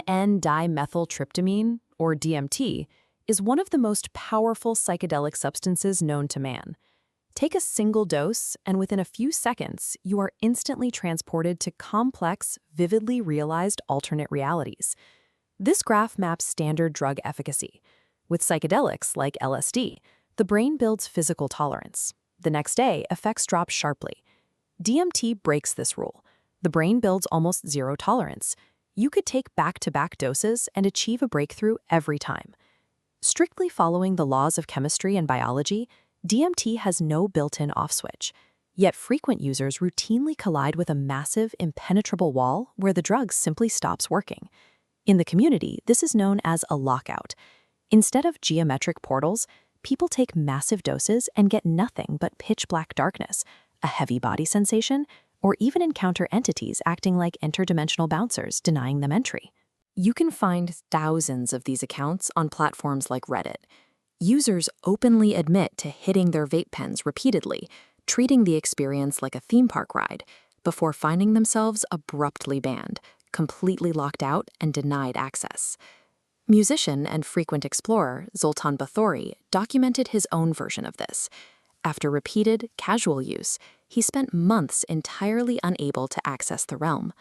N,N-dimethyltryptamine, or DMT, is one of the most powerful psychedelic substances known to man. Take a single dose, and within a few seconds, you are instantly transported to complex, vividly realized alternate realities. This graph maps standard drug efficacy. With psychedelics like LSD, the brain builds physical tolerance. The next day, effects drop sharply. DMT breaks this rule. The brain builds almost zero tolerance. You could take back-to-back doses and achieve a breakthrough every time. Strictly following the laws of chemistry and biology, DMT has no built-in off switch. Yet frequent users routinely collide with a massive, impenetrable wall where the drug simply stops working. In the community, this is known as a lockout. Instead of geometric portals, people take massive doses and get nothing but pitch-black darkness, a heavy body sensation, or even encounter entities acting like interdimensional bouncers denying them entry. You can find thousands of these accounts on platforms like Reddit. Users openly admit to hitting their vape pens repeatedly, treating the experience like a theme park ride, before finding themselves abruptly banned, completely locked out, and denied access. Musician and frequent explorer Zoltan Bathory documented his own version of this. After repeated, casual use, he spent months entirely unable to access the realm.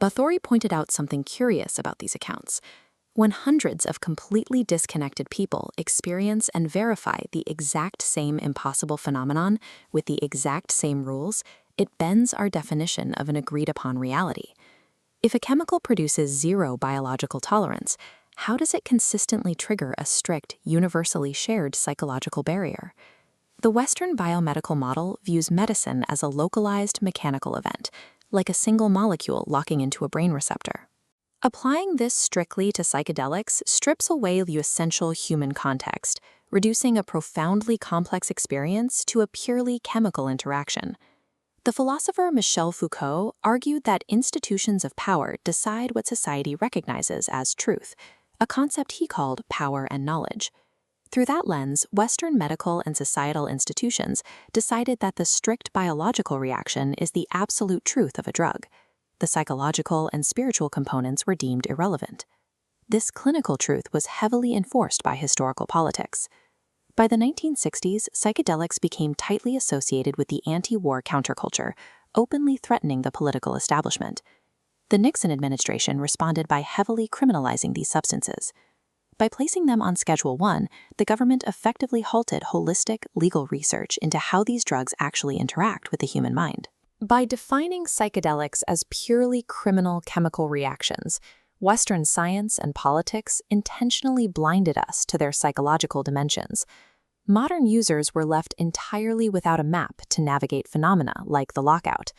Bathory pointed out something curious about these accounts. When hundreds of completely disconnected people experience and verify the exact same impossible phenomenon with the exact same rules, it bends our definition of an agreed-upon reality. If a chemical produces zero biological tolerance, how does it consistently trigger a strict, universally shared psychological barrier? The Western biomedical model views medicine as a localized mechanical event, like a single molecule locking into a brain receptor. Applying this strictly to psychedelics strips away the essential human context, reducing a profoundly complex experience to a purely chemical interaction. The philosopher Michel Foucault argued that institutions of power decide what society recognizes as truth, a concept he called power and knowledge. Through that lens, Western medical and societal institutions decided that the strict biological reaction is the absolute truth of a drug. The psychological and spiritual components were deemed irrelevant. This clinical truth was heavily enforced by historical politics. By the 1960s, psychedelics became tightly associated with the anti-war counterculture, openly threatening the political establishment. The Nixon administration responded by heavily criminalizing these substances. By placing them on Schedule I, the government effectively halted holistic, legal research into how these drugs actually interact with the human mind. By defining psychedelics as purely criminal chemical reactions, Western science and politics intentionally blinded us to their psychological dimensions. Modern users were left entirely without a map to navigate phenomena like the lockout.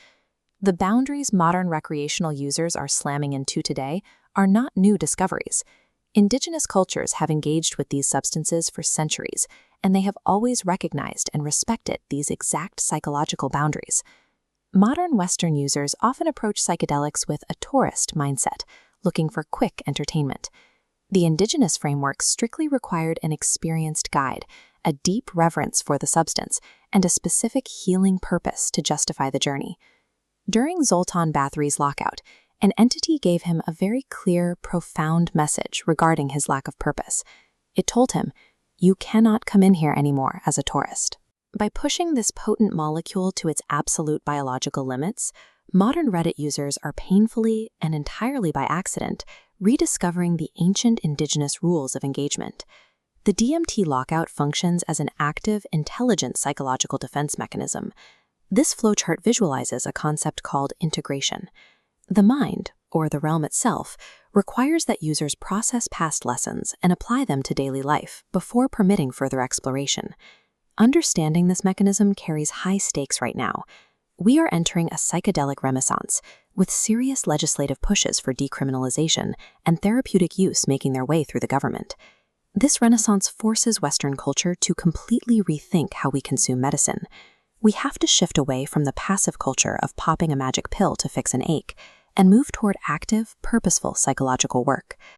The boundaries modern recreational users are slamming into today are not new discoveries. Indigenous cultures have engaged with these substances for centuries, and they have always recognized and respected these exact psychological boundaries. Modern Western users often approach psychedelics with a tourist mindset, looking for quick entertainment. The indigenous framework strictly required an experienced guide, a deep reverence for the substance, and a specific healing purpose to justify the journey. During Zoltan Bathory's lockout, an entity gave him a very clear, profound message regarding his lack of purpose. It told him, "You cannot come in here anymore as a tourist." By pushing this potent molecule to its absolute biological limits, modern Reddit users are painfully, and entirely by accident, rediscovering the ancient indigenous rules of engagement. The DMT lockout functions as an active, intelligent psychological defense mechanism. This flowchart visualizes a concept called integration. The mind, or the realm itself, requires that users process past lessons and apply them to daily life before permitting further exploration. Understanding this mechanism carries high stakes right now. We are entering a psychedelic renaissance, with serious legislative pushes for decriminalization and therapeutic use making their way through the government. This renaissance forces Western culture to completely rethink how we consume medicine. We have to shift away from the passive culture of popping a magic pill to fix an ache and move toward active, purposeful psychological work.